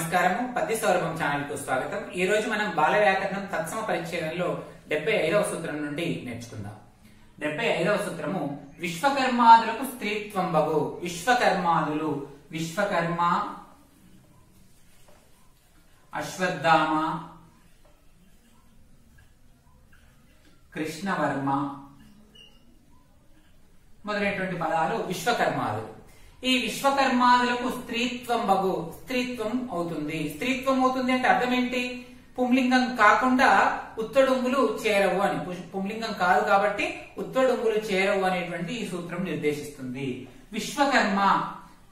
నమస్కారము పద్య సౌరభం ఛానల్ కు స్వాగతం. ఈ రోజు మనం బాల వ్యాకరణం తత్సమ పరిచ్ఛేదంలో 75వ సూత్రం నుండి నేర్చుకుందాం. 75వ సూత్రము విశ్వకర్మాదులకు స్త్రీత్వం బగు. విశ్వకర్మాదులు విశ్వకర్మ, అశ్వత్థామ, కృష్ణవర్మ మొదలైనటువంటి పదాలు విశ్వకర్మాదులు. ఈ విశ్వకర్మాదులకు స్త్రీత్వం బగు, స్త్రీత్వం అవుతుంది. స్త్రీత్వం అవుతుంది అంటే అర్థం ఏంటి? పుంలింగం కాకుండా ఉత్తడుంగులు చేరవు అని. పుంలింగం కాదు కాబట్టి ఉత్తడుంగులు చేరవు అనేటువంటి ఈ సూత్రం నిర్దేశిస్తుంది. విశ్వకర్మ,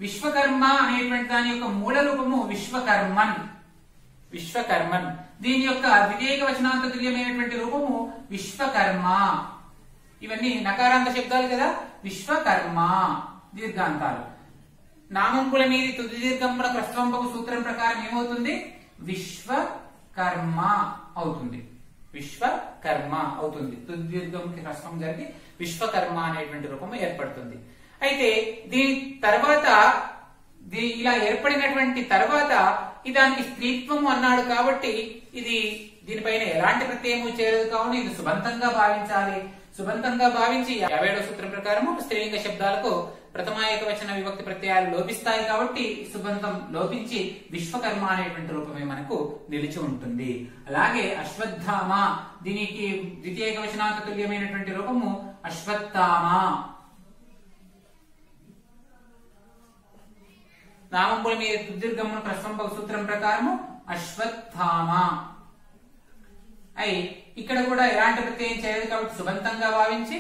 విశ్వకర్మ అనేటువంటి దాని యొక్క మూల రూపము విశ్వకర్మన్. విశ్వకర్మన్ దీని యొక్క ద్వితీయ వచనాంత తుల్యమైనటువంటి రూపము విశ్వకర్మ. ఇవన్నీ నకారాంత శబ్దాలు కదా. విశ్వకర్మ దీర్ఘాంతాలు. నామంకుల మీది తుది దీర్ఘంబున క్రస్వంబకు సూత్రం ప్రకారం ఏమవుతుంది? విశ్వకర్మ అవుతుంది. విశ్వకర్మ అవుతుంది. తుది దీర్ఘంకి హ్రస్వం జరిగి విశ్వకర్మ అనేటువంటి రూపం ఏర్పడుతుంది. అయితే దీని తర్వాత ఇలా ఏర్పడినటువంటి తర్వాత దానికి స్త్రీత్వము అన్నాడు కాబట్టి ఇది దీనిపైన ఎలాంటి ప్రత్యయము చేరదు కావున ఇది సుబంతంగా భావించాలి. సుబంతంగా భావించి 57వ సూత్రం ప్రకారము స్త్రీలింగ శబ్దాలకు ప్రథమ ఏకవచన విభక్తి ప్రత్యయాలు లోపిస్తాయి కాబట్టి సుబంతం లోపించి విశ్వకర్మ అనేటువంటి రూపమే మనకు నిలిచి ఉంటుంది. అలాగే అశ్వత్థామ దీనికి ద్వితీయ ఏకవచనాంత తుల్యమైనటువంటి రూపము అశ్వత్థామ. నామంపుల మీద తుదీర్ఘమున ప్రస్వంబక సూత్రం ప్రకారము అశ్వత్థామ. ఇక్కడ కూడా ఎలాంటి ప్రత్యయం చేయదు కాబట్టి సుబంతంగా భావించి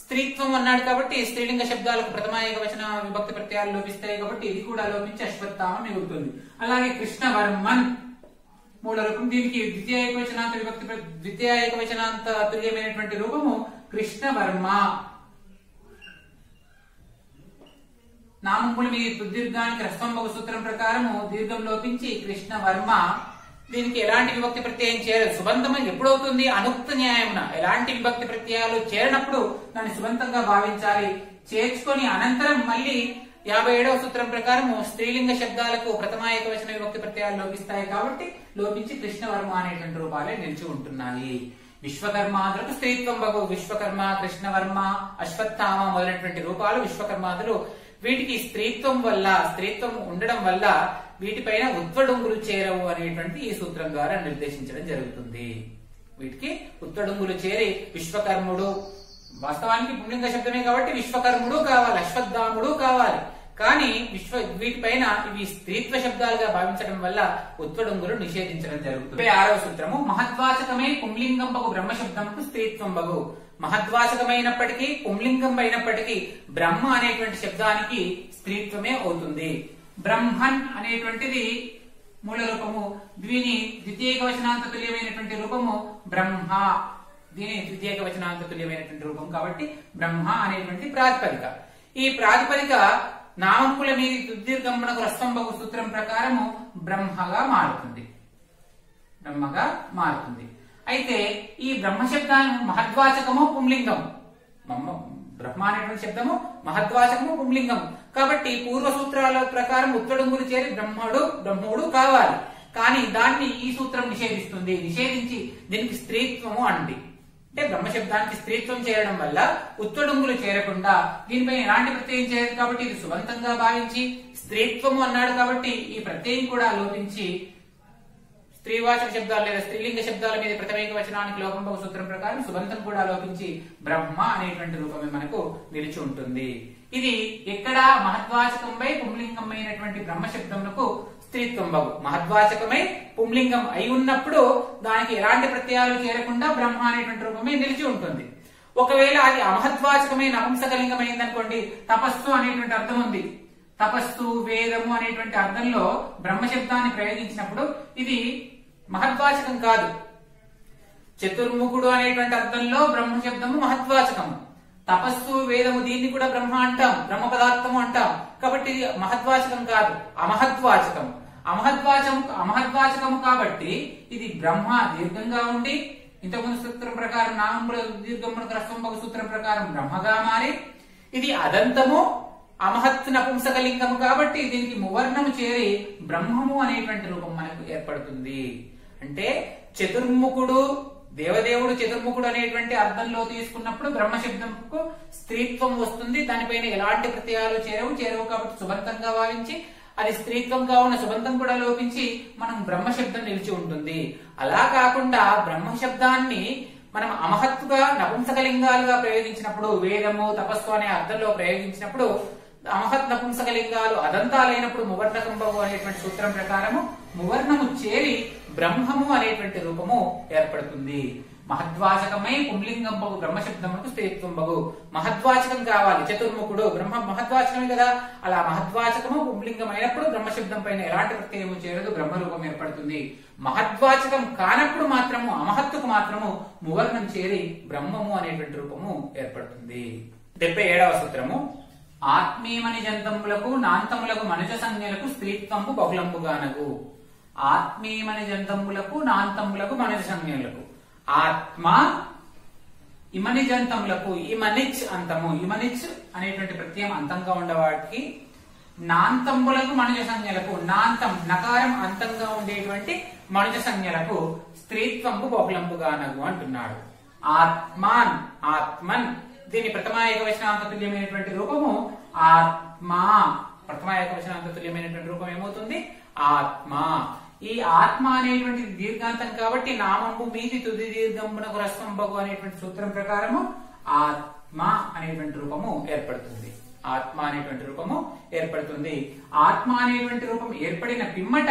స్త్రీత్వం అన్నాడు కాబట్టి స్త్రీలింగ శబ్దాలకు ప్రథమ ఏకవచన విభక్తి ప్రత్యయాలు లోపిస్తాయి కాబట్టి ఇది కూడా లోపించి అశ్వత్థామ మిగులుతుంది. అలాగే కృష్ణవర్మన్ మూల రూపం. దీనికి ద్వితీయ ఏకవచనాంత తుల్యమైనటువంటి రూపము కృష్ణవర్మ. నామంకుల మీద తుదీర్ఘానికి హ్రస్వంబక సూత్రం ప్రకారము దీర్ఘం లోపించి కృష్ణవర్మ. దీనికి ఎలాంటి విభక్తి ప్రత్యయం చేరదు. సుబంతం ఎప్పుడవుతుంది? అనుక్త న్యాయమున ఎలాంటి విభక్తి ప్రత్యయాలు చేరినప్పుడు దాన్ని సుబంతంగా భావించాలి. చేర్చుకొని అనంతరం మళ్ళీ 57వ సూత్రం ప్రకారము స్త్రీలింగ శబ్దాలకు ప్రథమ ఏకవచన విభక్తి ప్రత్యయాలు లోపిస్తాయి కాబట్టి లోపించి కృష్ణవర్మ అనేటువంటి రూపాలే నిలిచి ఉంటున్నాయి. విశ్వకర్మాదులకు స్త్రీత్వం బగు. విశ్వకర్మ, కృష్ణవర్మ, అశ్వత్థామ మొదలైనటువంటి రూపాలు విశ్వకర్మాదులు. వీటికి స్త్రీత్వం ఉండడం వల్ల వీటిపైన ఉత్వడుంగులు చేరవు అనేటువంటి ఈ సూత్రం ద్వారా నిర్దేశించడం జరుగుతుంది. వీటికి ఉత్వడుంగులు చేరి విశ్వకర్ముడు, వాస్తవానికి పుంలింగ శబ్దమే కాబట్టి విశ్వకర్ముడు కావాలి, అశ్వత్థాముడు కావాలి. కానీ వీటిపైన ఇవి స్త్రీత్వ శబ్దాలుగా భావించడం వల్ల ఉత్వడుంగులు నిషేధించడం జరుగుతుంది. 56వ సూత్రము మహద్వాచకమై పుంలింగంబగు బ్రహ్మశబ్దముకు స్త్రీత్వం బగు. మహద్వాచకమైనప్పటికీ పుంలింగం అయినప్పటికీ బ్రహ్మ అనేటువంటి శబ్దానికి స్త్రీత్వమే అవుతుంది. బ్రహ్మన్ అనేటువంటిది మూల రూపము. దీని ద్వితీయ వచనాంత తుల్యమైనటువంటి రూపము బ్రహ్మ. దీని ద్వితీయ వచనాంత తుల్యమైనటువంటి రూపం కాబట్టి బ్రహ్మ అనేటువంటి ప్రాతిపదిక. ఈ ప్రాతిపదిక నామంకుల మీది తుదీర్ఘంబునకు హ్రస్వంబగు సూత్రం ప్రకారము బ్రహ్మగా మారుతుంది. అయితే ఈ బ్రహ్మ శబ్దాన్ని మహద్వాచకము పుంలింగము. బ్రహ్మ అనేటువంటి శబ్దము మహద్వాచకము పుంలింగము కాబట్టి పూర్వ సూత్రాల ప్రకారం ఉత్తడుంగులు చేరి బ్రహ్ముడు కావాలి. కానీ దాన్ని ఈ సూత్రం నిషేధిస్తుంది. నిషేధించి దీనికి స్త్రీత్వము అంటే బ్రహ్మ శబ్దానికి స్త్రీత్వం చేరడం వల్ల ఉత్తడుంగులు చేరకుండా దీనిపై ఎలాంటి ప్రత్యయం చేయదు కాబట్టి ఇది సుబంతంగా భావించి స్త్రీత్వము అన్నాడు కాబట్టి ఈ ప్రత్యయం కూడా లోపించి స్త్రీవాచక శబ్దాలు లేదా స్త్రీలింగ శబ్దాల మీద ప్రథమ ఏకవచనానికి లోపంబక సూత్రం ప్రకారం సుబంతం కూడా లోపించి బ్రహ్మ అనేటువంటి రూపమే మనకు నిలిచి ఉంటుంది. ఇది ఎక్కడ మహద్వాచకంపై పుంలింగమైనటువంటి బ్రహ్మ శబ్దమునకు స్త్రీత్వం బగు. మహద్వాచకమై పుంలింగం అయి ఉన్నప్పుడు దానికి ఎలాంటి ప్రత్యయాలు చేరకుండా బ్రహ్మ అనేటువంటి రూపమే నిలిచి ఉంటుంది. ఒకవేళ అది అమహద్వాచకమై నపుంసకలింగమైంది అనుకోండి, తపస్సు అనేటువంటి అర్థం ఉంది. తపస్సు, వేదము అనేటువంటి అర్థంలో బ్రహ్మ శబ్దాన్ని ప్రయోగించినప్పుడు ఇది మహద్వాచకం కాదు. చతుర్ముఖుడు అనేటువంటి అర్థంలో బ్రహ్మ శబ్దము మహద్వాచకము. తపస్సు, వేదము దీన్ని కూడా బ్రహ్మ అంటాం, బ్రహ్మ పదార్థము అంటాం. కాబట్టి ఇది మహద్వాచకం కాదు, అమహద్వాచకం. అమహద్వాచకము కాబట్టి ఇది బ్రహ్మ దీర్ఘంగా ఉండి ఇంతకుముందు సూత్రం ప్రకారం నామంలో దీర్ఘమునకు హ్రస్వంబగు సూత్రం ప్రకారం బ్రహ్మగా మారి ఇది అదంతము అమహత్ నపుంసకలింగము కాబట్టి దీనికి మువర్ణము చేరి బ్రహ్మము అనేటువంటి రూపం మనకు ఏర్పడుతుంది. అంటే చతుర్ముఖుడు దేవదేవుడు చతుర్ముఖుడు అనేటువంటి అర్థంలో తీసుకున్నప్పుడు బ్రహ్మ శబ్దంకు స్త్రీత్వం వస్తుంది. దానిపైన ఎలాంటి ప్రత్యయాలు చేరవు కాబట్టి సుబంతంగా భావించి అది స్త్రీత్వంగా ఉన్న సుబంతం కూడా లోపించి మనం బ్రహ్మ శబ్దం నిలిచి ఉంటుంది. అలా కాకుండా బ్రహ్మ శబ్దాన్ని మనం అమహత్తుగా నపుంసకలింగాలుగా ప్రయోగించినప్పుడు, వేదము తపస్సు అనే అర్థంలో ప్రయోగించినప్పుడు అమహత్ నపుంసకలింగాలు అదంతాలైనప్పుడు మువర్ణకంబవు అనేటువంటి సూత్రం ప్రకారము మువర్ణము చేరి బ్రహ్మము అనేటువంటి రూపము ఏర్పడుతుంది. మహద్వాచకమై పుంలింగంబగు బ్రహ్మశబ్దమునకు స్త్రీత్వంబగు. మహద్వాచకం కావాలి, చతుర్ముఖుడు బ్రహ్మ మహద్వాచకమే కదా, అలా మహద్వాచకము పుంలింగం అయినప్పుడు బ్రహ్మశబ్దం పైన ఎలాంటి ప్రత్యయము చేరదు, బ్రహ్మరూపం ఏర్పడుతుంది. మహద్వాచకం కానప్పుడు మాత్రము అమహత్తుకు మాత్రము మువర్ణం చేరి బ్రహ్మము అనేటువంటి రూపము ఏర్పడుతుంది. 77వ సూత్రము ఆత్మీయమని జంతములకు నాంతములకు మనుజ సంజ్ఞలకు స్త్రీత్వంపు బహుళంబుగానగు. ఆత్మీయమని జంతములకు నాంతములకు మనుజ సంజ్ఞలకు ఆత్మ ఇమని జంతములకు ఇమనిచ్ అంతము, ఇమనిచ్ అనేటువంటి ప్రత్యయం అంతంగా ఉండేవాటికి, నాంతములకు మనుజ సంజ్ఞలకు నాంతం నకారం అంతంగా ఉండేటువంటి మనుజ సంజ్ఞలకు స్త్రీత్వంపు బహుళంబుగానగు అంటున్నాడు. ఆత్మాన్ ఆత్మన్ దీని ప్రథమ ఏకవచనాంత తుల్యమైనటువంటి రూపము ఆత్మ. ప్రథమ ఏకవచనాంత తుల్యమైనటువంటి రూపం ఏమవుతుంది? ఆత్మ. ఈ ఆత్మ అనేటువంటి దీర్ఘాంతం కాబట్టి నామంబు మీది తుది దీర్ఘంబునకు రస్వంబగు అనేటువంటి సూత్రం ప్రకారము ఆత్మ అనేటువంటి రూపము ఏర్పడుతుంది. ఆత్మ అనేటువంటి రూపము ఏర్పడుతుంది. ఆత్మ అనేటువంటి రూపం ఏర్పడిన పిమ్మట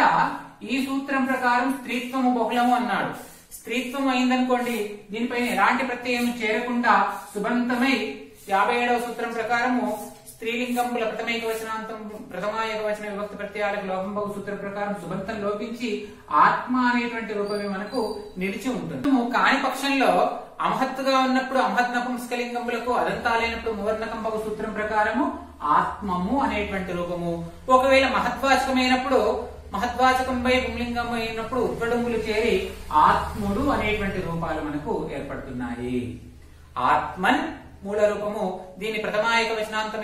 ఈ సూత్రం ప్రకారం స్త్రీత్వము బహుళము అన్నాడు. స్త్రీత్వం అయిందనుకోండి, దీనిపైన ఎలాంటి ప్రత్యయం చేరకుండా సుబంతమై 57వ సూత్రం ప్రకారము స్త్రీలింగంబుల ప్రథమ ఏకవచన విభక్తి ప్రత్యయాలకు లోపంబగు సూత్రం ప్రకారం సుబంతం లోపించి ఆత్మ అనేటువంటి రూపమే మనకు నిలిచి ఉంటుంది. కాని పక్షంలో అమహత్తుగా ఉన్నప్పుడు అమహత్ నపుంసకలింగంబులకు అదంతాలైనప్పుడు మువర్ణకంబగు సూత్రం ప్రకారము ఆత్మము అనేటువంటి రూపము. ఒకవేళ మహత్వాచకమైనప్పుడు మహద్వాచకంపై పుంలింగం అయినప్పుడు ఉద్వడంబులు చేరి ఆత్ముడు అనేటువంటి రూపాలు మనకు ఏర్పడుతున్నాయి. ఆత్మన్ మూల రూపము, దీని ప్రథమ ఏకవచనాంత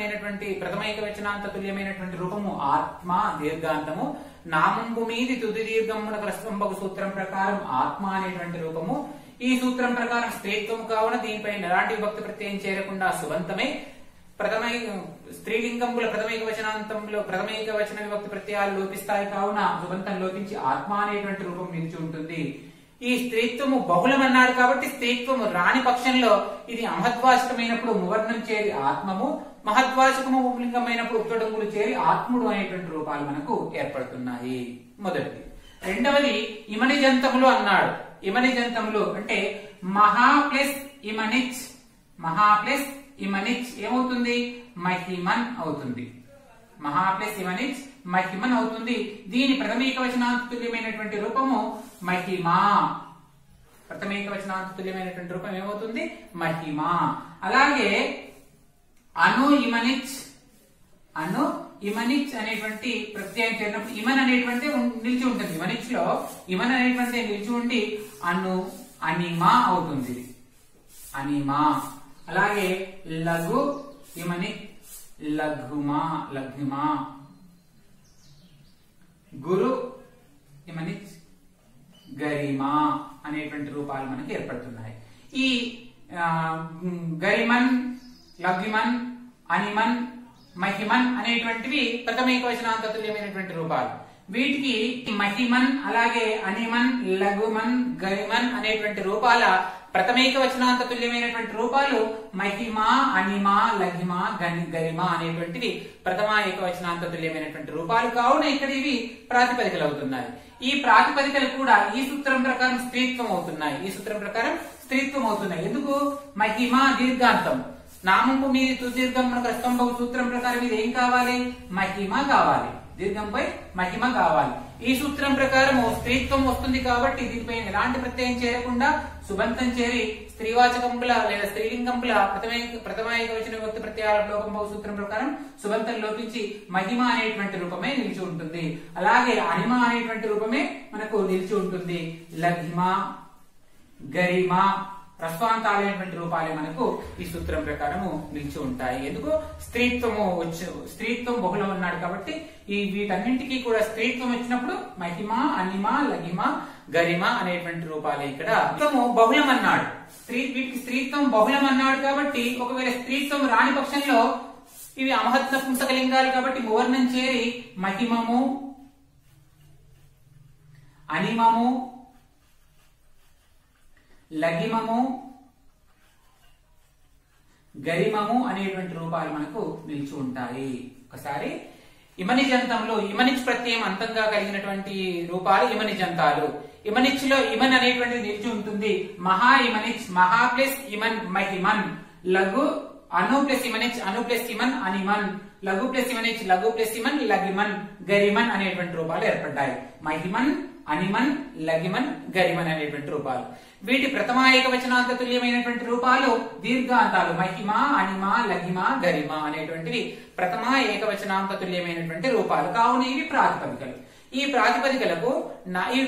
తుల్యమైనటువంటి రూపము ఆత్మ దీర్ఘాంతము. నామంబు మీది తుది దీర్ఘమునకు రస్వంబగు సూత్రం ప్రకారం ఆత్మ అనేటువంటి రూపము. ఈ సూత్రం ప్రకారం స్త్రీత్వం కావున దీనిపై ఎలాంటి విభక్తి ప్రత్యయం చేరకుండా సుబంతమై స్త్రీలింగంబుల ప్రథమ ఏకవచన విభక్తి ప్రత్యయాలు లోపిస్తాయి కావున సుబంతం లోపించి ఆత్మ అనేటువంటి రూపం నిలిచి ఉంటుంది. ఈ స్త్రీత్వము బహుళం అన్నాడు కాబట్టి స్త్రీత్వము రాని పక్షంలో ఇది అమహద్వాచకమైనప్పుడు మువర్ణం చేరి ఆత్మము, మహద్వాచకము పుంలింగమైనప్పుడు ఉద్వడంబులు చేరి ఆత్ముడు అనేటువంటి రూపాలు మనకు ఏర్పడుతున్నాయి. మొదటిది. రెండవది ఇమని జంతములు అన్నాడు. ఇమని జంతములు అంటే మహా ప్లస్ ఇమనిచ్, మహా ప్లస్ ఇమనిచ్ ఏమవుతుంది? మహిమన్ అవుతుంది. మహా ప్లస్ ఇమనిచ్ మహిమన్ అవుతుంది. దీని ప్రథమేకవచనాంత తుల్యమైనటువంటి రూపము మహిమా. ప్రథమేకవచనాంత తుల్యమైనటువంటి రూపం ఏమవుతుంది? మహిమా. అలాగే అను ఇమనిచ్, అను ఇమనిచ్ అనేటువంటి ప్రత్యయం చేరినప్పుడు ఇమన్ అనేటువంటి నిలిచి ఉంటుంది. ఇమనిచ్ లో ఇమన్ అనేటువంటి నిలిచి ఉండి అను అనిమా అవుతుంది. అనిమా. అలాగే లఘు ఇమని లఘుమా, లఘుమా. గురు ఇమని గరిమా అనేటువంటి రూపాలు మనకి ఏర్పడుతున్నాయి. ఈ గరిమన్, లఘుమన్, అనిమన్, మహిమన్ అనేటువంటివి ప్రథమేకవచనాంత తుల్యమైనటువంటి రూపాలు. వీటికి మహిమన్, అలాగే అనిమన్, లఘుమన్, గరిమన్ అనేటువంటి రూపాల ప్రథమేకవచనాంత తుల్యమైనటువంటి రూపాలు మహిమ, అనిమ, లఘిమ, గరిమ అనేటువంటివి ప్రథమ ఏకవచనాంత తుల్యమైనటువంటి రూపాలు కావున ఇక్కడ ఇవి ప్రాతిపదికలు అవుతున్నాయి. ఈ ప్రాతిపదికలు కూడా ఈ సూత్రం ప్రకారం స్త్రీత్వం అవుతున్నాయి. ఈ సూత్రం ప్రకారం స్త్రీత్వం అవుతున్నాయి. ఎందుకు? మహిమ దీర్ఘాంతం, నామంపు మీది తుదీర్ఘం మనకు రస్తంబగు సూత్రం ప్రకారం ఇది ఏం కావాలి? మహిమ కావాలి. దీర్ఘంపై మహిమ కావాలి. ఈ సూత్రం ప్రకారము స్త్రీత్వం వస్తుంది కాబట్టి దీనిపై ఎలాంటి ప్రత్యయం చేరకుండా సుబంతం చేరి స్త్రీవాచకంబుల లేదా స్త్రీలింగంబుల ప్రథమ ఏకవచన విభక్తి ప్రత్యయాల లోకంబగు సూత్రం ప్రకారం సుబంతం లోపించి మహిమ అనేటువంటి రూపమే నిలిచి ఉంటుంది. అలాగే అనిమ అనేటువంటి రూపమే మనకు నిలిచి ఉంటుంది. లఘిమ, గరిమ, హ్రస్వాంతాలైనటువంటి రూపాలే మనకు ఈ సూత్రం ప్రకారము నిలిచి ఉంటాయి. ఎందుకు? స్త్రీత్వం బహుళం అన్నాడు కాబట్టి ఈ వీటన్నింటికీ కూడా స్త్రీత్వం వచ్చినప్పుడు మహిమ, అనిమ, లగిమ, గరిమ అనేటువంటి రూపాలే ఇక్కడ బహుళం అన్నాడు. వీటికి స్త్రీత్వం బహుళం అన్నాడు కాబట్టి ఒకవేళ స్త్రీత్వం రాని పక్షంలో ఇవి అమహత్ నపుంసకలింగాలు కాబట్టి మువర్ణం చేరి మహిమము, అనిమము, లగిమము, గరిమము అనేటువంటి రూపాలు మనకు నిలిచి ఉంటాయి. ఒకసారి ఇమనిజంతంలో ఇమనిచ్ ప్రత్యయం అంతంగా కలిగినటువంటి రూపాలు ఇమనిజంతాలు. ఇమనిచ్ లో ఇమన్ అనేటువంటిది నిలిచి ఉంటుంది. మహా ఇమనిచ్, మహా ప్లస్ ఇమన్ మహిమన్, లఘు అను ప్లస్ ఇమనిచ్, అను ప్లస్ ఇమన్ అనిమన్, లఘు ప్లస్ ఇమనిచ్, లఘు ప్లస్ ఇమన్ లగిమన్, గరిమన్ అనేటువంటి రూపాలు ఏర్పడ్డాయి. మహిమన్, అనిమన్, లగిమన్, గరిమన్ అనేటువంటి రూపాలు. వీటి ప్రథమ ఏకవచనాంత తుల్యమైనటువంటి రూపాలు దీర్ఘాంతాలు. మహిమ, అనిమ, లగిమ, గరిమ అనేటువంటివి ప్రథమ ఏకవచనాంత తుల్యమైనటువంటి రూపాలు. కావున ఇవి ప్రాతిపదికలు. ఈ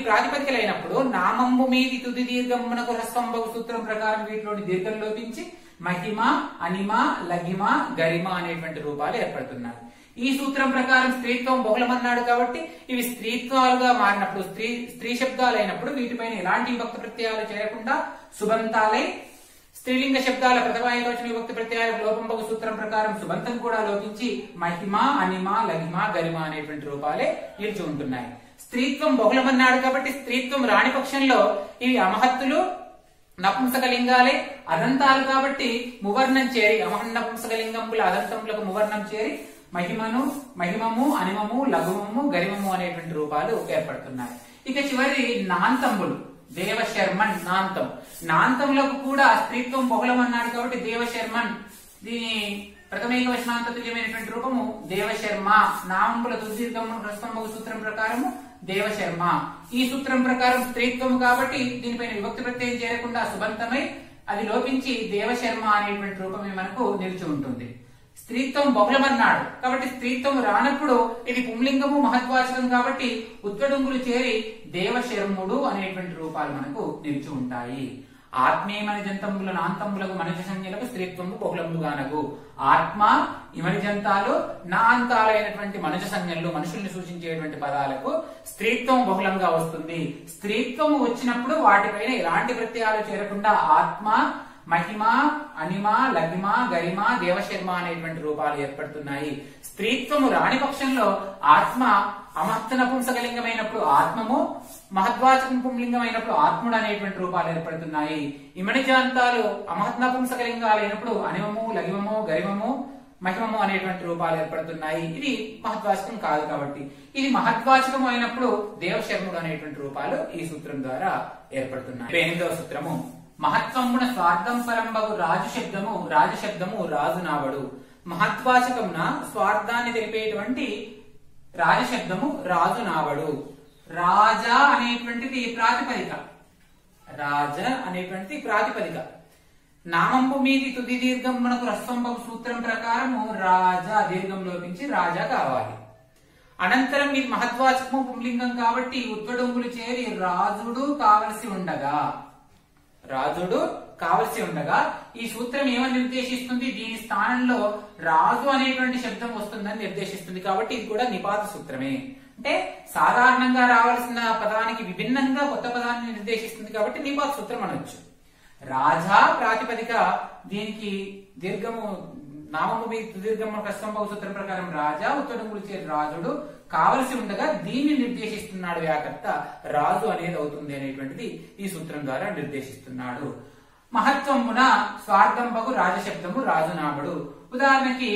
ప్రాతిపదికలైనప్పుడు నామంబు మీది తుది దీర్ఘమునకు హ్రస్వంబగు సూత్రం ప్రకారం వీటిలోని దీర్ఘం లోపించి మహిమ, అనిమ, లగిమ, గరిమ అనేటువంటి రూపాలు ఏర్పడుతున్నాయి. ఈ సూత్రం ప్రకారం స్త్రీత్వం బహుళమన్నాడు కాబట్టి ఇవి స్త్రీత్వాలుగా మారినప్పుడు స్త్రీ శబ్దాలైనప్పుడు వీటిపైన ఎలాంటి విభక్తి ప్రత్యయాలు చేయకుండా సుబంతాలై స్త్రీలింగ శబ్దాల ప్రథమ ఏకవచన విభక్తి ప్రత్యయాలకు లోపంబగు సూత్రం ప్రకారం సుబంతం కూడా లోపించి మహిమ, అనిమ, లగిమ, గరిమ అనేటువంటి రూపాలే నిలిచి ఉంటున్నాయి. స్త్రీత్వం బహుళమన్నాడు కాబట్టి స్త్రీత్వం రాని పక్షంలో ఇవి అమహత్తులు నపుంసకలింగాలే, అదంతాలు కాబట్టి మువర్ణం చేరి అమహన్ నపుంసకలింగముల అదంతములకు మువర్ణం చేరి మహిమము, అనిమము, లఘుమము, గరిమము అనేటువంటి రూపాలు ఏర్పడుతున్నాయి. ఇక చివరి నాంతములు దేవశర్మన్ నాంతం. నాంతములకు కూడా స్త్రీత్వం బహుళం అన్నాడు కాబట్టి దేవశర్మన్, దీని ప్రథమేక వచనాంత తుల్యమైనటువంటి రూపము దేవశర్మ. నామంబుల తుదీర్ఘము హ్రస్వంబగు సూత్రం ప్రకారము దేవశర్మ. ఈ సూత్రం ప్రకారం స్త్రీత్వం కాబట్టి దీనిపైన విభక్తి ప్రత్యయం చేరకుండా సుబంతమై అది లోపించి దేవశర్మ అనేటువంటి రూపమే మనకు నిలిచి ఉంటుంది. స్త్రీత్వం బహుళమన్నాడు కాబట్టి స్త్రీత్వం రానప్పుడు ఇది పుంలింగము మహద్వాచకం కాబట్టి ఉత్కడుంగులు చేరి దేవశర్ముడు అనేటువంటి రూపాలు మనకు నిలిచి ఉంటాయి. ఆత్మీయమనిజంతముల నాంతములకు మనుజ సంజ్ఞలకు స్త్రీత్వము బహుళముగానగు. ఆత్మ, ఇమనిజంతాలు, నాంతాలైనటువంటి మనుజ సంజ్ఞలు మనుషుల్ని సూచించేటువంటి పదాలకు స్త్రీత్వం బహుళంగా వస్తుంది. స్త్రీత్వం వచ్చినప్పుడు వాటిపైన ఎలాంటి ప్రత్యయాలు చేరకుండా ఆత్మ, మహిమ, అనిమ, లగిమ, గరిమ, దేవశర్మ అనేటువంటి రూపాలు ఏర్పడుతున్నాయి. స్త్రీత్వము రాని పక్షంలో ఆత్మ అమహత్ నపుంసకలింగమైనప్పుడు ఆత్మము, మహద్వాచకం పుంలింగమైనప్పుడు ఆత్ముడు అనేటువంటి రూపాలు ఏర్పడుతున్నాయి. ఇమనిజాంతాలు అమహత్ నపుంసకలింగాలు అయినప్పుడు అనిమము, లగిమము, గరిమము, మహిమము అనేటువంటి రూపాలు ఏర్పడుతున్నాయి. ఇది మహద్వాచకం కాదు కాబట్టి. ఇది మహద్వాచకం అయినప్పుడు దేవశర్ముడు అనేటువంటి రూపాలు ఈ సూత్రం ద్వారా ఏర్పడుతున్నాయి. 8వ సూత్రము మహత్వమున స్వార్థం పరంబగు రాజశబ్దము రాజు నావడు. మహత్వాచకమున స్వార్థాన్ని తెలిపేటువంటి రాజశబ్దము రాజు నావడు. రాజా అనేటువంటిది ప్రాతిపదిక. నామంపు మీది తుది దీర్ఘం మనకు హ్రస్వంబగు సూత్రం ప్రకారము రాజా దీర్ఘం లోపించి రాజా కావాలి. అనంతరం ఇది మహద్వాచకము పుంలింగం కాబట్టి ఉత్వడొంగులు చేరి రాజుడు కావలసి ఉండగా ఈ సూత్రం ఏమని నిర్దేశిస్తుంది? దీని స్థానంలో రాజు అనేటువంటి శబ్దం వస్తుందని నిర్దేశిస్తుంది కాబట్టి ఇది కూడా నిపాత సూత్రమే. అంటే సాధారణంగా రావాల్సిన పదానికి విభిన్నంగా కొత్త పదాన్ని నిర్దేశిస్తుంది కాబట్టి నిపాత సూత్రం అనొచ్చు. రాజా ప్రాతిపదిక, దీనికి దీర్ఘము నామము దీర్ఘము హ్రస్వంబగు సూత్రం ప్రకారం రాజా, ఉత్తడంగులు చేరి రాజుడు కావలసి ఉండగా దీన్ని నిర్దేశిస్తున్నాడు వ్యాకర్త. రాజు అనేది అవుతుంది అనేటువంటిది ఈ సూత్రం ద్వారా నిర్దేశిస్తున్నాడు. మహత్వమున స్వార్థంబగు రాజశబ్దము రాజునామడు. ఉదాహరణకి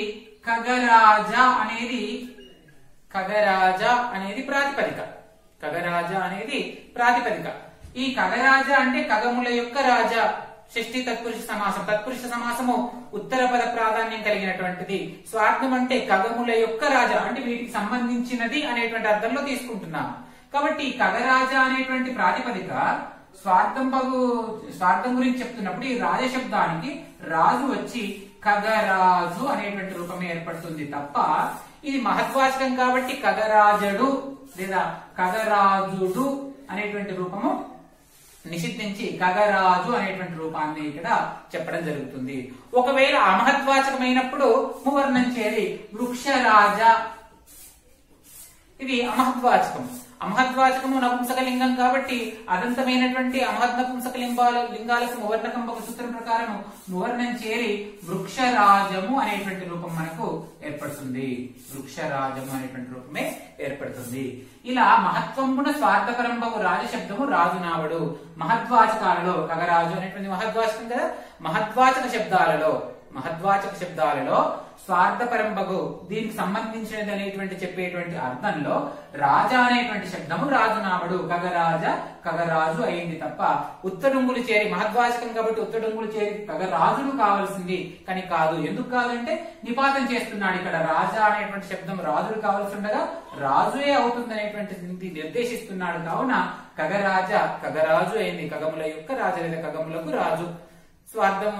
ఖగరాజ అనేది ప్రాతిపదిక. ఈ ఖగరాజ అంటే ఖగముల యొక్క రాజా. షష్ఠి తత్పురుష సమాసం. తత్పురుష సమాసము ఉత్తర పద ప్రాధాన్యం కలిగినటువంటిది. స్వార్థం అంటే ఖగముల యొక్క రాజా అంటే వీటికి సంబంధించినది అనేటువంటి అర్థంలో తీసుకుంటున్నాం. కాబట్టి ఈ ఖగరాజ అనేటువంటి ప్రాతిపదిక స్వార్థం గురించి చెప్తున్నప్పుడు ఈ రాజశబ్దానికి రాజు వచ్చి ఖగరాజు అనేటువంటి రూపమే ఏర్పడుతుంది తప్ప ఇది మహద్వాచకం కాబట్టి ఖగరాజుడు లేదా ఖగరాజుడు అనేటువంటి రూపము నిషిద్ధించి ఖగరాజు అనేటువంటి రూపాన్ని ఇక్కడ చెప్పడం జరుగుతుంది. ఒకవేళ అమహద్వాచకమైనప్పుడు మువర్ణం చేరి వృక్షరాజ, ఇది అమహద్వాచకం. అమహద్వాచకము నపుంసకలింగం కాబట్టి అదంతమైనటువంటి అమహద్ నపుంసక లింగాలకు మువర్ణకంబక సూత్రం ప్రకారం మువర్ణం చేరి వృక్షరాజము అనేటువంటి రూపం మనకు ఏర్పడుతుంది. వృక్షరాజము అనేటువంటి రూపమే ఏర్పడుతుంది. ఇలా మహత్వమున స్వార్థపరంబకు రాజశబ్దము రాజునావడు. మహద్వాచకాలలో ఖగరాజు అనేటువంటి మహద్వాచకం కదా, మహద్వాచక శబ్దాలలో స్వార్థపరంబగు దీనికి సంబంధించినది అనేటువంటి చెప్పేటువంటి అర్థంలో రాజా అనేటువంటి శబ్దము రాజునామడు, ఖగరాజు అయింది తప్ప ఉత్తడుంగులు చేరి, మహద్వాచకం కాబట్టి ఉత్తడుంగులు చేరి ఖగరాజులు కావాల్సింది కానీ కాదు. ఎందుకు కాదంటే నిపాతం చేస్తున్నాడు ఇక్కడ. రాజా అనేటువంటి శబ్దం రాజులు కావాల్సి ఉండగా రాజుయే అవుతుంది అనేటువంటి నిర్దేశిస్తున్నాడు. కావున ఖగరాజు అయింది. ఖగముల యొక్క రాజు లేదా ఖగములకు రాజు. స్వార్థం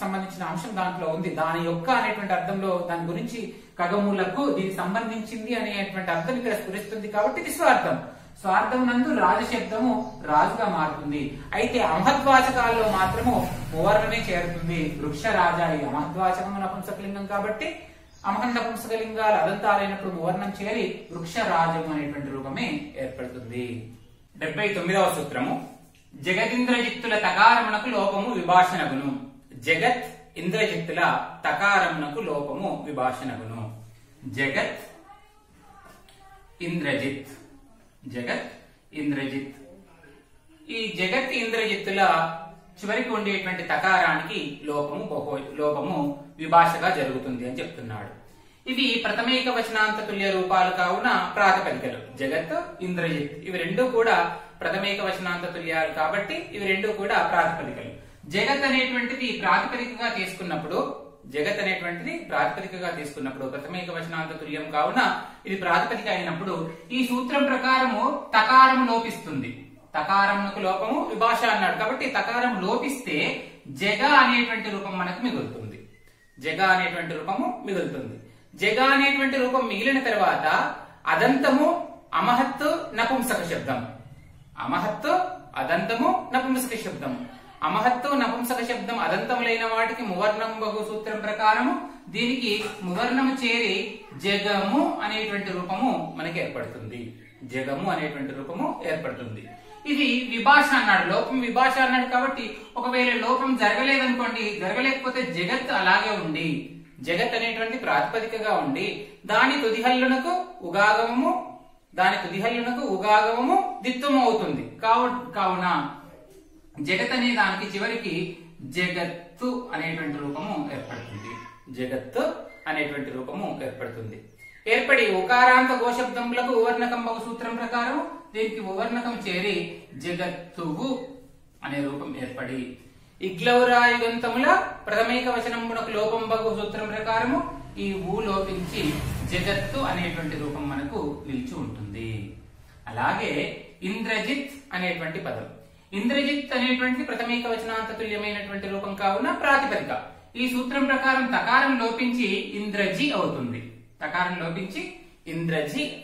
సంబంధించిన అంశం దాంట్లో ఉంది. దాని యొక్క అనేటువంటి అర్థంలో దాని గురించి ఖగములకు దీనికి సంబంధించింది అనేటువంటి అర్థం ఇక్కడ స్ఫురిస్తుంది కాబట్టి ఇది స్వార్థం. స్వార్థం నందు రాజశబ్దము రాజుగా మారుతుంది. అయితే అమహద్వాచకాల్లో మాత్రము మువర్ణమే చేరుతుంది. వృక్షరాజ, ఇది అమహద్వాచకము నపుంసకలింగం కాబట్టి అమహద్ నపుంసకలింగాలు అదంతాలైనప్పుడు మువర్ణం చేరి వృక్షరాజము అనేటువంటి రూపమే ఏర్పడుతుంది. 79వ సూత్రము జగదింద్రజిత్తుల తకారమునకు లోపము విభాషణగును. జగత్ ఇంద్రజిత్తుల తకారమునకు లోపము విభాషణగును. జగత్ ఇంద్రజిత్, ఈ జగత్ ఇంద్రజిత్తుల చివరికి ఉండేటువంటి తకారానికి లోపము విభాషగా జరుగుతుంది అని చెప్తున్నాడు. ఇవి ప్రథమైక వచనాంత తుల్య రూపాలు కావున ప్రాతిపదికలు. జగత్, ఇంద్రజిత్ ఇవి రెండు కూడా ప్రథమైక వచనాంత తుల్యాలు కాబట్టి ఇవి రెండు కూడా ప్రాతిపదికలు. జగత్ అనేటువంటిది ప్రాతిపదికగా తీసుకున్నప్పుడు ప్రథమైక వచనాంత తుల్యం కావున ఇది ప్రాతిపదిక అయినప్పుడు ఈ సూత్రం ప్రకారము తకారము లోపిస్తుంది. తకారమునకు లోపము విభాష అన్నాడు కాబట్టి తకారం లోపిస్తే జగ అనేటువంటి రూపం మనకు మిగులుతుంది. జగ అనేటువంటి రూపం మిగిలిన తర్వాత అదంతము అమహత్తు నపుంసక శబ్దం. అమహత్తు నపుంసక శబ్దం అదంతములైన వాటికి మువర్ణం బహు సూత్రం ప్రకారము దీనికి మువర్ణము చేరి జగము అనేటువంటి రూపము మనకి ఏర్పడుతుంది. ఇది విభాష అన్నాడు, లోపం విభాష అన్నాడు కాబట్టి ఒకవేళ లోపం జరగలేదనుకోండి, జరగలేకపోతే జగత్ అలాగే ఉండి, జగత్ అనేటువంటి ప్రాతిపదికగా ఉండి దాని తుదిహల్లునకు ఉగాగమము దిత్వము అవుతుంది. కావున జగత్ అనే దానికి చివరికి జగత్తు అనేటువంటి రూపము ఏర్పడుతుంది. ఏర్పడి ఉకారాంత గోశబ్దములకు ఉవర్ణకంబకు సూత్రం ప్రకారం దీనికి ఉవర్ణకం చేరి జగత్తువు అనే రూపం ఏర్పడి ఇగ్లౌరాయుగంతముల ప్రథమైక వచనమునకు లోపంబగు సూత్రం ప్రకారము ఈ ఊ లోపించి జగత్తు అనేటువంటి రూపం మనకు నిలిచి ఉంటుంది. అలాగే ఇంద్రజిత్ అనేటువంటి పదం, ఇంద్రజిత్ అనేటువంటి ప్రథమైక వచనాంత తుల్యమైనటువంటి రూపం కావున ప్రాతిపదిక. ఈ సూత్రం ప్రకారం తకారం లోపించి ఇంద్రజి అవుతుంది.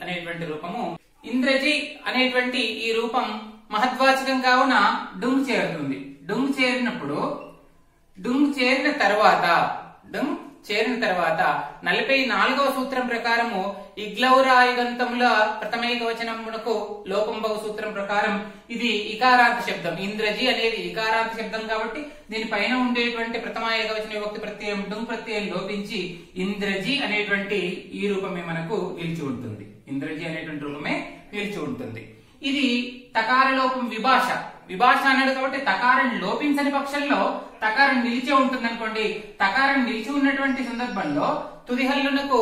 అనేటువంటి రూపము, ఇంద్రజి అనేటువంటి ఈ రూపం మహద్వాచకం కావున డుంగ్ చేరుతుంది. డుంగ్ చేరిన తర్వాత 44వ సూత్రం ప్రకారము ఇగ్లౌరాయుగంతముల ప్రథమైక వచనమునకు లోపంబగు సూత్రం ప్రకారం ఇది ఇకారాంత శబ్దం. ఇంద్రజి అనేది ఇకారాంత శబ్దం కాబట్టి దీని పైన ఉండేటువంటి ప్రథమ ఏకవచన విభక్తి ప్రత్యయం డుంగ్ ప్రత్యయం లోపించి ఇంద్రజి అనేటువంటి ఈ రూపమే మనకు నిలిచి ఉంటుంది. ఇది తకార లోపం విభాష అన్నాడు కాబట్టి తకారం లోపించని పక్షంలో తకారం నిలిచే ఉంటుంది అనుకోండి. తకారం నిలిచి ఉన్నటువంటి సందర్భంలో తుదిహల్లునకు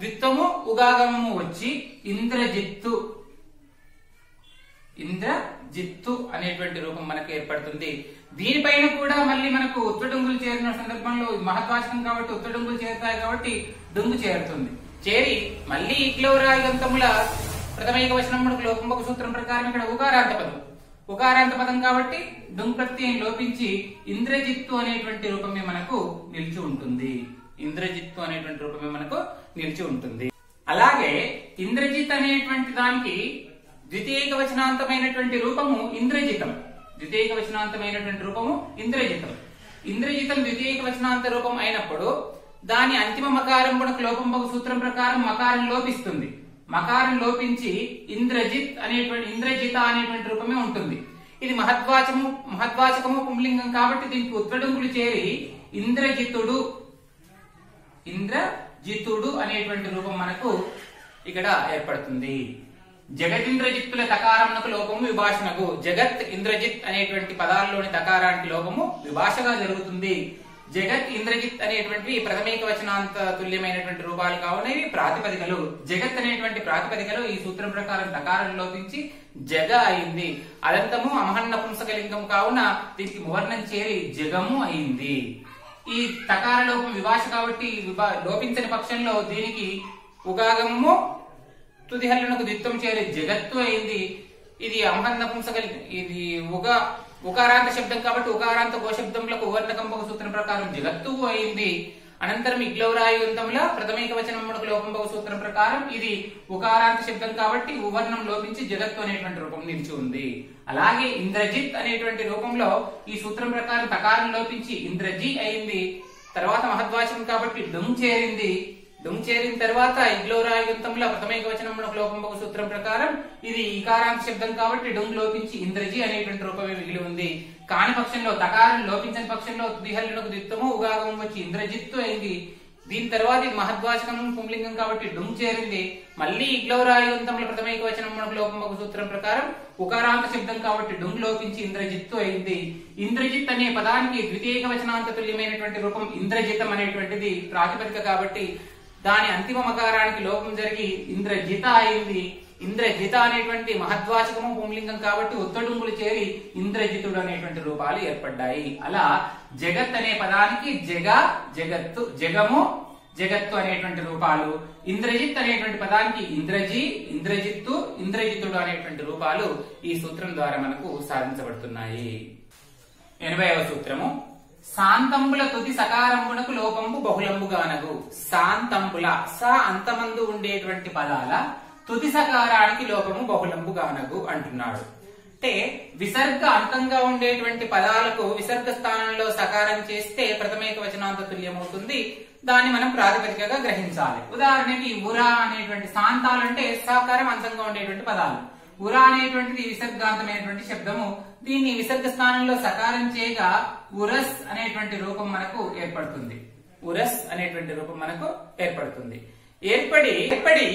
ద్విత్వము ఉగాగమము వచ్చి ఇంద్రజిత్తు అనేటువంటి రూపం మనకు ఏర్పడుతుంది. దీనిపైన కూడా మళ్ళీ మనకు ఉత్తడుంగులు చేరిన సందర్భంలో మహద్వాచకం కాబట్టి ఉత్తడుంగులు చేరుతాయి కాబట్టి డుంగు చేరుతుంది. చేరి మళ్ళీ ఇగ్లౌరాయుగంతముల ప్రథమైక వచనమునకు లోపంబగు సూత్రం ప్రకారం ఇక్కడ ఉకారాంత పదం కాబట్టి డుంగ్ ప్రత్యయం లోపించి ఇంద్రజిత్తు అనేటువంటి రూపమే మనకు నిలిచి ఉంటుంది. అలాగే ఇంద్రజిత్ అనేటువంటి దానికి ద్వితీయ వచనాంతమైనటువంటి రూపము ఇంద్రజితం. ద్వితీయ వచనాంతమైనటువంటి రూపము ఇంద్రజితం. ఇంద్రజితం ద్వితీయ వచనాంత రూపం అయినప్పుడు దాని అంతిమ మకారం కూడా లోపం బహు సూత్రం ప్రకారం మకారం లోపిస్తుంది. మకారం లోపించి ఇంద్రజిత అనేటువంటి రూపమే ఉంటుంది. ఇది మహద్వాచకము పుంలింగం కాబట్టి దీనికి ఉత్వడంగులు చేరి ఇంద్రజితుడు అనేటువంటి రూపం మనకు ఇక్కడ ఏర్పడుతుంది. జగతింద్రజిత్తుల తకారమునకు లోపము విభాషణకు. జగత్ ఇంద్రజిత్ అనేటువంటి పదాల్లోని తకారానికి లోపము విభాషగా జరుగుతుంది. జగత్ ఇంద్రజిత్ అనేటువంటి ప్రథమేక వచనాంత తుల్యమైనటువంటి రూపాలు కావున ఇవి ప్రాతిపదికలు. జగత్ అనేటువంటి ప్రాతిపదికలు ఈ సూత్రం ప్రకారం తకారం లోపించి జగ అయింది. అదంతము అమహన్న పుంసకలింగం కావున దీనికి మువర్ణం చేరి జగము అయింది. ఈ తకార లోపం విభాష కాబట్టి లోపించని పక్షంలో దీనికి ఉగాగము తుది హల్లునకు ద్విత్వం చేరి జగత్తు అయింది. ఇది అమహన్న పుంసకలింగం. ఇది ఉకారాంత శబ్దం కాబట్టి ఉకారాంత గోశబ్దములకు ఉవర్ణకంబక సూత్రం ప్రకారం జగత్తు అయింది. అనంతరం ఇగ్లౌరాయుంతంలో ప్రథమేక వచనమునకు లోపంబక సూత్రం ప్రకారం ఇది ఉకారాంత శబ్దం కాబట్టి ఉవర్ణం లోపించి జగత్తు అనేటువంటి రూపం నిలిచి ఉంది. అలాగే ఇంద్రజిత్ అనేటువంటి రూపంలో ఈ సూత్రం ప్రకారం తకారం లోపించి ఇంద్రజి అయింది. తర్వాత మహద్వాచకం కాబట్టి డుంగ్ చేరింది. డుంగ్ చేరిన తర్వాత ఇగ్లౌరాయుంతంలో ప్రథమేక వచనమునకు లోపంబక సూత్రం ప్రకారం ఇది ఇకారాంత శబ్దం కాబట్టి డుంగ్ లోపించి ఇంద్రజి అనేటువంటి రూపమే మిగిలి ఉంది. కాని పక్షంలో తకారం లోపించని పక్షంలో తుదిహల్లునకు ద్విత్వము ఉగాగం వచ్చి ఇంద్రజిత్తు అయింది. దీని తర్వాత ఇది మహద్వాచకం పుంలింగం కాబట్టి డుంగ్ చేరింది. మళ్ళీ ఇగ్లౌరాయుంతంలో ప్రథమేక వచనమునకు లోపంబక సూత్రం ప్రకారం ఉకారాంత శబ్దం కాబట్టి డుంగ్ లోపించి ఇంద్రజిత్తు అయింది. ఇంద్రజిత్ అనే పదానికి ద్వితీయ వచనాంత తుల్యమైనటువంటి రూపం ఇంద్రజితం అనేటువంటిది ప్రాతిపదిక కాబట్టి దాని అంతిమ మకారానికి లోపం జరిగి ఇంద్రజిత అయింది. ఇంద్రజిత అనేటువంటి మహద్వాచకము పుంలింగం కాబట్టి ఒత్తడుంగులు చేరి ఇంద్రజితుడు అనేటువంటి రూపాలు ఏర్పడ్డాయి. అలా జగత్ అనే పదానికి జగత్తు జగము జగత్తు అనేటువంటి రూపాలు, ఇంద్రజిత్ అనేటువంటి పదానికి ఇంద్రజిత్తు ఇంద్రజితుడు అనేటువంటి రూపాలు ఈ సూత్రం ద్వారా మనకు సాధించబడుతున్నాయి. 80వ సూత్రము శాంతంబుల తుది సకారంబునకు లోపంబు బహుళంబుగానగు. శాంతంబుల స అంతమందు ఉండేటువంటి పదాల తుది సకారానికి లోపము బహుళంబుగానగు అంటున్నాడు. అంటే విసర్గ అంతంగా ఉండేటువంటి పదాలకు విసర్గ స్థానంలో సకారం చేస్తే ప్రథమేక వచనాంత తుల్యమవుతుంది. దాన్ని మనం ప్రాతిపదికగా గ్రహించాలి. ఉదాహరణకి ఉరా అనేటువంటి శాంతాలంటే సకారం అంతంగా ఉండేటువంటి పదాలు. ఉరా అనేటువంటిది విసర్గాంతమైనటువంటి శబ్దము. దీన్ని విసర్గ స్థానంలో సకారం చేయగా ఉరస్ అనేటువంటి రూపం మనకు ఏర్పడుతుంది. ఉరస్ అనేటువంటి రూపం మనకు ఏర్పడుతుంది. ఏర్పడి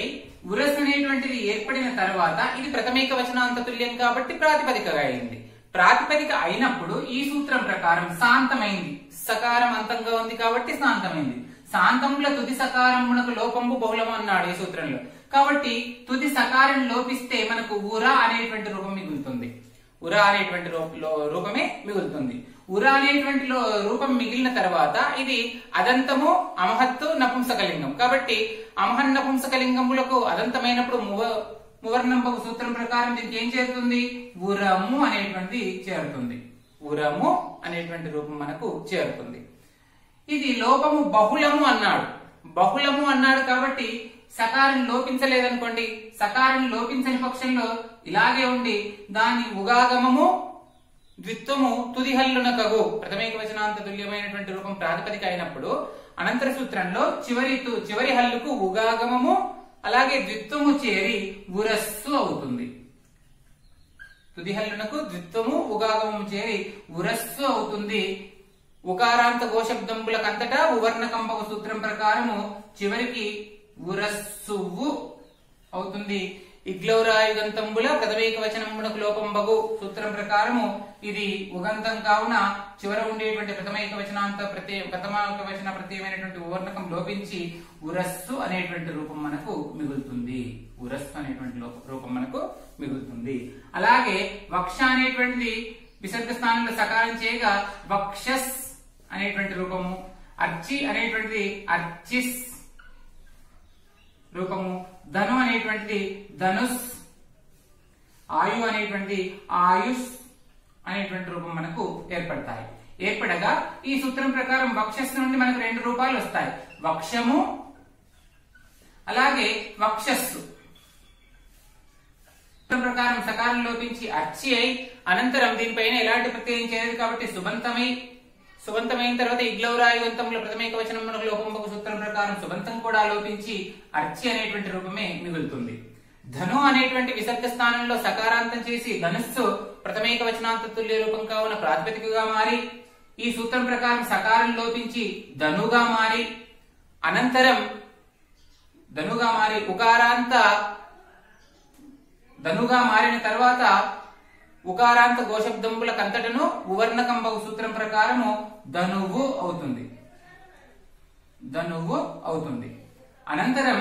ఉరస్ అనేటువంటిది ఏర్పడిన తర్వాత ఇది ప్రథమేక వచనాంత తుల్యం కాబట్టి ప్రాతిపదికగా అయింది. ప్రాతిపదిక అయినప్పుడు ఈ సూత్రం ప్రకారం శాంతమైంది. సకారం అంతంగా ఉంది కాబట్టి శాంతమైంది. శాంతముల తుది సకారమునకు లోపంబు బహుళము అన్నాడు ఈ సూత్రంలో. కాబట్టి తుది సకారం లోపిస్తే మనకు ఉరా అనేటువంటి రూపం మిగులుతుంది. ఉరా అనేటువంటి రూపమే మిగులుతుంది. ఉరా అనేటువంటి రూపం మిగిలిన తర్వాత ఇది అదంతము అమహత్తు నపుంసకలింగం కాబట్టి అమహన్ నపుంసకలింగములకు అదంతమైనప్పుడు మువర్ణంబకు సూత్రం ప్రకారం దీనికి ఏం చేరుతుంది? ఉరము అనేటువంటిది చేరుతుంది. ఉరము అనేటువంటి రూపం మనకు చేరుతుంది. ఇది లోపము బహుళము అన్నాడు. బహుళము అన్నాడు కాబట్టి సకారం లోపించలేదనుకోండి, సకారం లోపించని పక్షంలో ఇలాగే ఉండి దాని ఉగాగమము ద్విత్వము తుది హల్లునకగు ప్రథమేక వచనాంత తుల్యమైనటువంటి రూపం ప్రాతిపదిక అయినప్పుడు అనంతర సూత్రంలో చివరి హల్లుకు ఉగాగమము అలాగే ద్విత్వము చేరి ఉరస్సు అవుతుంది. తుది హల్లునకు ద్విత్వము ఉగాగమము చేరి ఉరస్సు అవుతుంది. ఉకారాంత గోశబ్దంబులకంతటా ఉవర్ణకంబక సూత్రం ప్రకారము చివరికి ఉరస్సువు అవుతుంది. ఇగ్లౌరాయుగంతంబుల ప్రథమేక వచనమునకు లోపంబగు సూత్రం ప్రకారము ఇది ఉగంతం కావున చివర ఉండేటువంటి ప్రథమేక వచన ప్రత్యయమైనటువంటి ఉవర్ణకం లోపించి ఉరస్సు అనేటువంటి రూపం మనకు మిగులుతుంది. ఉరస్సు అనేటువంటి రూపం మనకు మిగులుతుంది. అలాగే వక్ష అనేటువంటిది విసర్గ స్థానంలో సకారం చేయగా వక్షస్ అనేటువంటి రూపము, అర్చి అనేటువంటిది అర్చిస్ రూపము, ధను అనేటువంటిది ధనుస్, ఆయు అనేటువంటి ఆయుష్ అనేటువంటి రూపం మనకు ఏర్పడతాయి. ఏర్పడగా ఈ సూత్రం ప్రకారం వక్షస్ నుండి మనకు రెండు రూపాలు వస్తాయి. వక్షము అలాగే వక్షస్సు. ప్రకారం సకారం లోపించి అర్చి అయి అనంతరం దీనిపైన ఎలాంటి ప్రత్యయం చేయలేదు కాబట్టి సుబంతమైన తర్వాత ఇగ్లౌరాయుగంతంలో ప్రథమేక వచనం మనకు లోపంబకు సూత్రం ప్రకారం సుబంతం కూడా లోపించి అర్చి అనేటువంటి రూపమే మిగులుతుంది. ధను అనేటువంటి విసర్గ స్థానంలో సకారాంతం చేసి ధనుస్సు ప్రథమేక వచనాంత తుల్య రూపం కావున ప్రాతిపదికగా మారి ఈ సూత్రం ప్రకారం సకారం లోపించి ధనుగా మారి అనంతరం ధనుగా మారిన తర్వాత ఉకారాంత గోశబ్దంబులకంతటను ఉవర్ణకంబకు సూత్రం ప్రకారము ధనువు అవుతుంది. అనంతరం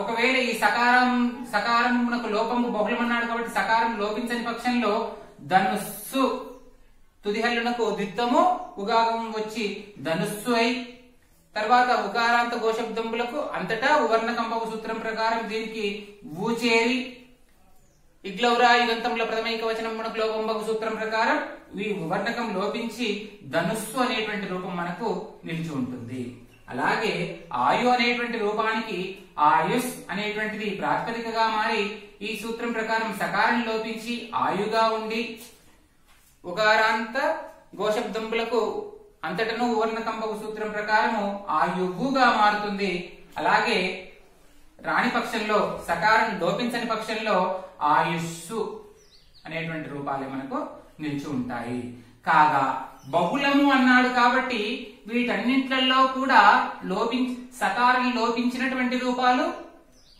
ఒకవేళ ఈ సకారమునకు లోపము బహుళం అన్నాడు కాబట్టి సకారం లోపించని పక్షంలో ధనుస్సు తుది హల్లునకు ద్విత్వము ఉగాగము వచ్చి ధనుస్సు అయి తర్వాత ఉకారాంత గోశబ్దంబులకు అంతటా ఉవర్ణకంబకు సూత్రం ప్రకారం దీనికి ఊచేరి ఇగ్లౌరాయుగంతంలో ప్రథమైక వచనం మనకు లోపంబకు సూత్రం ప్రకారం ఈ వర్ణకం లోపించి ధనుస్సు అనేటువంటి రూపం మనకు నిలిచి ఉంటుంది. అలాగే ఆయు అనేటువంటి రూపానికి ఆయుష్ అనేటువంటిది ప్రాతిపదికగా మారి ఈ సూత్రం ప్రకారం సకారం లోపించి ఆయుగా ఉండి ఉకారాంత గోశబ్దంబులకు అంతటను ఉవర్ణకంబకు సూత్రం ప్రకారము ఆయువుగా మారుతుంది. అలాగే రాణి పక్షంలో సకారం లోపించని పక్షంలో ఆయుస్సు అనేటువంటి రూపాలే మనకు నిలిచి ఉంటాయి. కాగా బహుళము అన్నాడు కాబట్టి వీటన్నింటిలో కూడా సకారం లోపించినటువంటి రూపాలు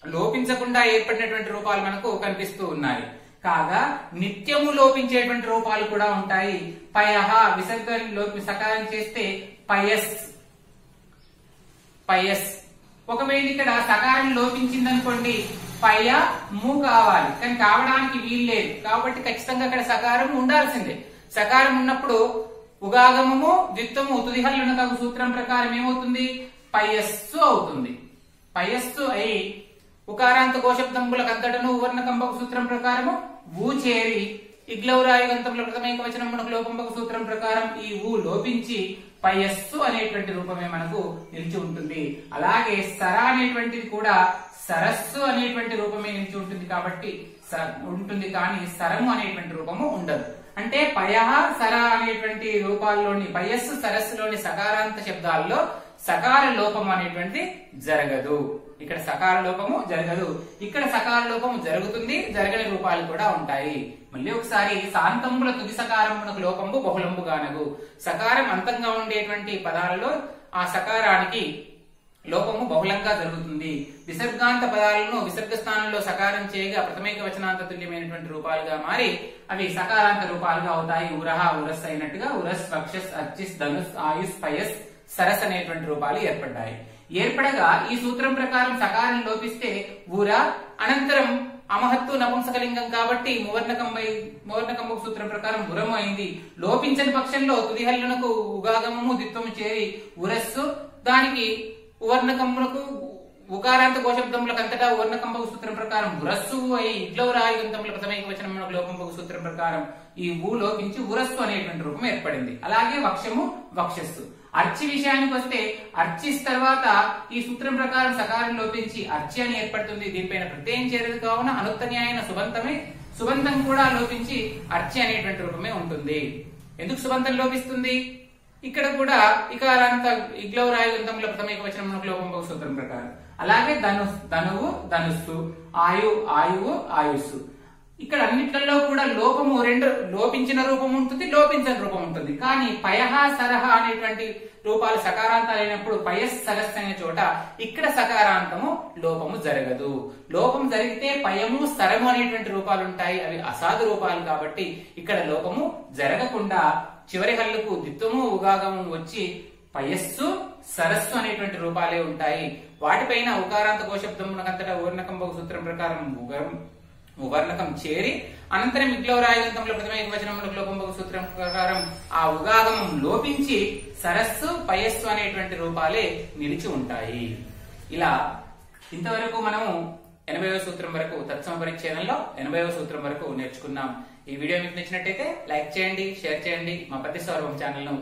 లోపించకుండా ఏర్పడినటువంటి రూపాలు మనకు కనిపిస్తూ ఉన్నాయి. కాగా నిత్యము లోపించేటువంటి రూపాలు కూడా ఉంటాయి. పయః విసర్గ సకారం చేస్తే పయస్. ఒకవేళ ఇక్కడ సకారం లోపించిందనుకోండి పయము కావాలి, కానీ కావడానికి వీల్లేదు కాబట్టి ఖచ్చితంగా అక్కడ సకారం ఉండాల్సిందే. సకారం ఉన్నప్పుడు ఉగాగమము ద్విత్వము తుదిహల్లునకు సూత్రం ప్రకారం ఏమవుతుంది? పయస్సు అవుతుంది. పయస్సు అయి ఉకారాంత గోశబ్దంబులకంతటను ఉవర్ణకంబకు సూత్రం ప్రకారము ఊచేరి ఇగ్లౌరాయుగంతంలో ప్రథమైక వచనం మనకు లోపంబకు సూత్రం ప్రకారం ఈ ఊ లోపించి పయస్సు అనేటువంటి రూపమే మనకు నిలిచి ఉంటుంది. అలాగే సర అనేటువంటిది కూడా సరస్సు అనేటువంటి రూపమే నిలిచి ఉంటుంది కాబట్టి ఉంటుంది, కానీ సరము అనేటువంటి రూపము ఉండదు. అంటే పయః సర అనేటువంటి రూపాల్లోని పయస్సు సరస్సులోని సకారాంత శబ్దాల్లో సకార లోపం అనేటువంటి జరగదు. ఇక్కడ సకార లోపము జరగదు, ఇక్కడ సకార లోపము జరుగుతుంది, జరగని రూపాలు కూడా ఉంటాయి. మళ్ళీ ఒకసారి శాంతంబుల తుది సకారమునకు లోపంబు బహుళంబు గానగు. సకారం అంతంగా ఉండేటువంటి పదాలలో ఆ సకారానికి లోపము బహుళంగా జరుగుతుంది. విసర్గాంత పదాలను విసర్గ స్థానంలో సకారం చేయగా ప్రథమైక వచనాంత తుల్యమైనటువంటి రూపాలుగా మారి అవి సకారాంత రూపాలుగా అవుతాయి. ఉరహ ఉరస్ అయినట్టుగా ఉరస్ వక్షస్ అర్చిస్ ధనుస్ ఆయుస్ పయస్ సరస్ అనేటువంటి రూపాలు ఏర్పడగా ఈ సూత్రం ప్రకారం సకారం లోపిస్తే ఊర, అనంతరం అమహత్తు నపుంసకలింగం కాబట్టి మువర్ణకంబ సూత్రం ప్రకారం ఉరము అయింది. లోపించని పక్షంలో తుదిహల్లునకు ఉగాగమము ద్విత్వము చేరి ఉరస్సు, దానికి ఉవర్ణకంబులకు ఉకారాంత గోశబ్దములకు అంతటా ఉవర్ణకంబకు సూత్రం ప్రకారం ఉరస్సు అయి ఇగ్లౌరాయుగంతముల ప్రథమైక వచనం లోపంబకు సూత్రం ప్రకారం ఈ ఊ లోపించి ఉరస్సు అనేటువంటి రూపం ఏర్పడింది. అలాగే వక్షము వక్షస్సు. అర్చి విషయానికి వస్తే అర్చిస్ తర్వాత ఈ సూత్రం ప్రకారం సకారం లోపించి అర్చి అని ఏర్పడుతుంది. దీనిపైన ప్రత్యయం చేరదు కావున అనుత్తన్యాయన సుబంతం కూడా లోపించి అర్చి అనేటువంటి రూపమే ఉంటుంది. ఎందుకు సుబంతం లోపిస్తుంది? ఇక్కడ కూడా ఇకారాంత ఇగ్లౌరాయుగంతముల ప్రథమైక వచనం లోపంబకు సూత్రం ప్రకారం. అలాగే ధనువు ధనుస్సు, ఆయువు ఆయుస్సు. ఇక్కడ అన్నిట్లలో కూడా లోపము రెండు, లోపించిన రూపం ఉంటుంది, లోపించని రూపం ఉంటుంది. కానీ పయః సరహ అనేటువంటి రూపాలు సకారాంతాలు అయినప్పుడు పయస్ సరస్ అనే చోట ఇక్కడ సకారాంతము లోపము జరగదు. లోపం జరిగితే పయము సరము అనేటువంటి రూపాలు ఉంటాయి, అవి అసాధు రూపాలు కాబట్టి ఇక్కడ లోపము జరగకుండా చివరి హల్లుకు ద్విత్వము ఉగాగము వచ్చి పయస్సు సరస్సు అనేటువంటి రూపాలే ఉంటాయి. వాటిపైన ఉకారాంత గోశబ్దమునకంతటా ఉవర్ణకంబకు సూత్రం ప్రకారం ఉవర్ణకం చేరి అనంతరం ఇగ్లౌరాయుగంతంలో ప్రథమైక వచనములకు లోపంబకు సూత్రం ప్రకారం ఆ ఉగాగమం లోపించి సరస్సు పయస్సు అనేటువంటి రూపాలే నిలిచి ఉంటాయి. ఇలా ఇంతవరకు మనము 80వ సూత్రం వరకు తత్సమ పరిచ్ఛేదంలో 80వ సూత్రం వరకు నేర్చుకున్నాం. ఈ వీడియో మీకు నచ్చినట్టయితే లైక్ చేయండి, షేర్ చేయండి, మా ప్రతిస్వరూపం ఛానల్ ను